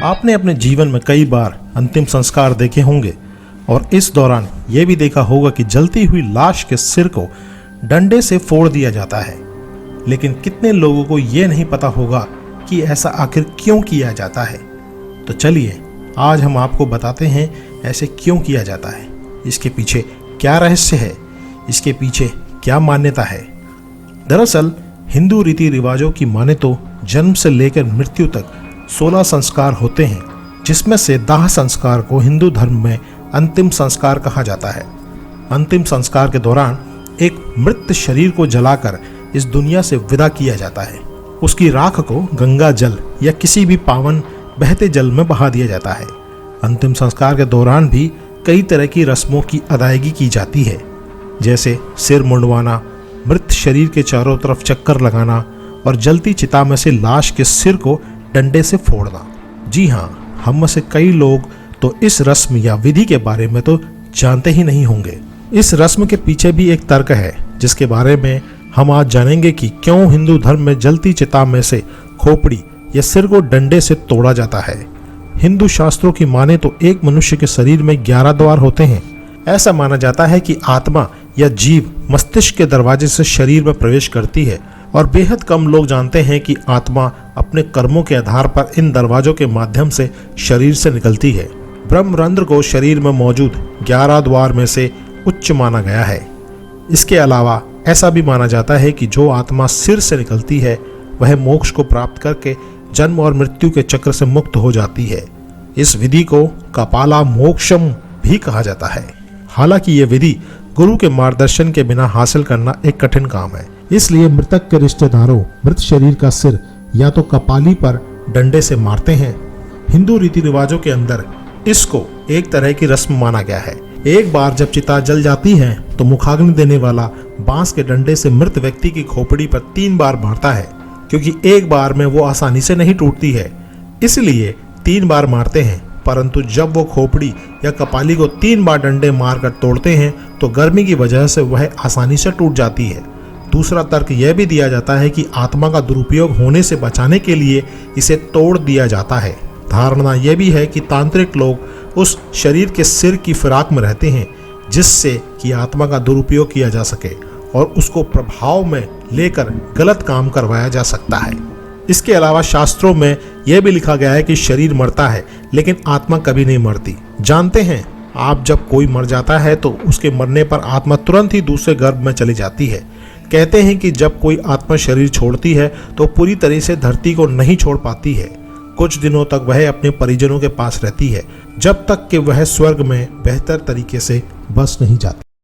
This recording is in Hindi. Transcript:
आपने अपने जीवन में कई बार अंतिम संस्कार देखे होंगे और इस दौरान यह भी देखा होगा कि जलती हुई लाश के सिर को डंडे से फोड़ दिया जाता है। लेकिन कितने लोगों को यह नहीं पता होगा कि ऐसा आखिर क्यों किया जाता है। तो चलिए आज हम आपको बताते हैं ऐसे क्यों किया जाता है, इसके पीछे क्या रहस्य है, इसके पीछे क्या मान्यता है। दरअसल हिंदू रीति रिवाजों की माने तो जन्म से लेकर मृत्यु तक 16 संस्कार होते हैं, जिसमें से दाह संस्कार को हिंदू धर्म में अंतिम संस्कार कहा जाता है। अंतिम संस्कार के दौरान एक मृत शरीर को जलाकर इस दुनिया से विदा किया जाता है। उसकी राख को गंगा जल या किसी भी पावन बहते जल में बहा दिया जाता है। अंतिम संस्कार के दौरान भी कई तरह की रस्मों की अदायगी की जाती है, जैसे सिर मुंडवाना, मृत शरीर के चारों तरफ चक्कर लगाना और जलती चिता में से लाश के सिर को डंडे से फोड़ना। जी हाँ, हम में से कई लोग तो इस रस्म या विधि के बारे में तो जानते ही नहीं होंगे। इस रस्म के पीछे भी एक तर्क है, जिसके बारे में हम आज जानेंगे कि क्यों हिंदू धर्म में जलती चिता में से खोपड़ी या सिर को डंडे से तोड़ा जाता है। हिंदू शास्त्रों की माने तो एक मनुष्य के शरीर में 11 द्वार होते हैं। ऐसा माना जाता है कि आत्मा या जीव मस्तिष्क के दरवाजे से शरीर में प्रवेश करती है और बेहद कम लोग जानते हैं कि आत्मा अपने कर्मों के आधार पर इन दरवाजों के माध्यम से शरीर से निकलती है। ब्रह्मरंध्र को शरीर में मौजूद 11 द्वार में से उच्च माना गया है। इसके अलावा ऐसा भी माना जाता है कि जो आत्मा सिर से निकलती है वह मोक्ष को प्राप्त करके जन्म और मृत्यु के चक्र से मुक्त हो जाती है। इस विधि को कपाला मोक्षम भी कहा जाता है। हालांकि यह विधि गुरु के मार्गदर्शन के बिना हासिल करना एक कठिन काम है, इसलिए मृतक के रिश्तेदारों मृत शरीर का सिर या तो कपाली पर डंडे से मारते हैं। हिंदू रीति रिवाजों के अंदर इसको एक तरह की रस्म माना गया है। एक बार जब चिता जल जाती है तो मुखाग्नि देने वाला बांस के डंडे से मृत व्यक्ति की खोपड़ी पर 3 बार मारता है, क्योंकि एक बार में वो आसानी से नहीं टूटती है, इसलिए 3 बार मारते हैं। परंतु जब वो खोपड़ी या कपाली को 3 बार डंडे मारकर तोड़ते हैं तो गर्मी की वजह से वह आसानी से टूट जाती है। दूसरा तर्क यह भी दिया जाता है कि आत्मा का दुरुपयोग होने से बचाने के लिए इसे तोड़ दिया जाता है। धारणा यह भी है कि तांत्रिक लोग उस शरीर के सिर की फिराक में रहते हैं, जिससे कि आत्मा का दुरुपयोग किया जा सके और उसको प्रभाव में लेकर गलत काम करवाया जा सकता है। इसके अलावा शास्त्रों में यह भी लिखा गया है कि शरीर मरता है लेकिन आत्मा कभी नहीं मरती। जानते हैं आप, जब कोई मर जाता है तो उसके मरने पर आत्मा तुरंत ही दूसरे गर्भ में चली जाती है। कहते हैं कि जब कोई आत्मा शरीर छोड़ती है तो पूरी तरह से धरती को नहीं छोड़ पाती है। कुछ दिनों तक वह अपने परिजनों के पास रहती है, जब तक कि वह स्वर्ग में बेहतर तरीके से बस नहीं जाती।